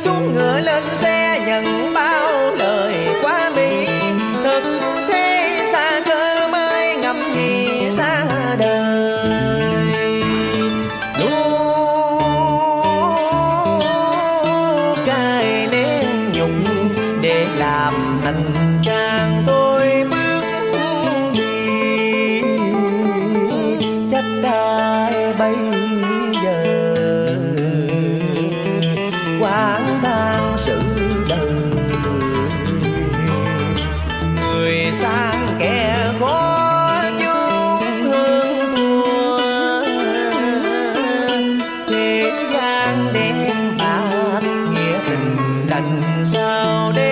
xuống ngựa lên xe nhận bao lời quá mỹ. Thực thế xa cơ mới ngậm ngùi ra đời. Nuốt cay nén nhục để làm hành trang tôi bước đi. Trách ai bây giờ quán than sự đời. Người sang kẻ khó chung hương thua. Thế gian đen bạc nghĩa tình đành sao để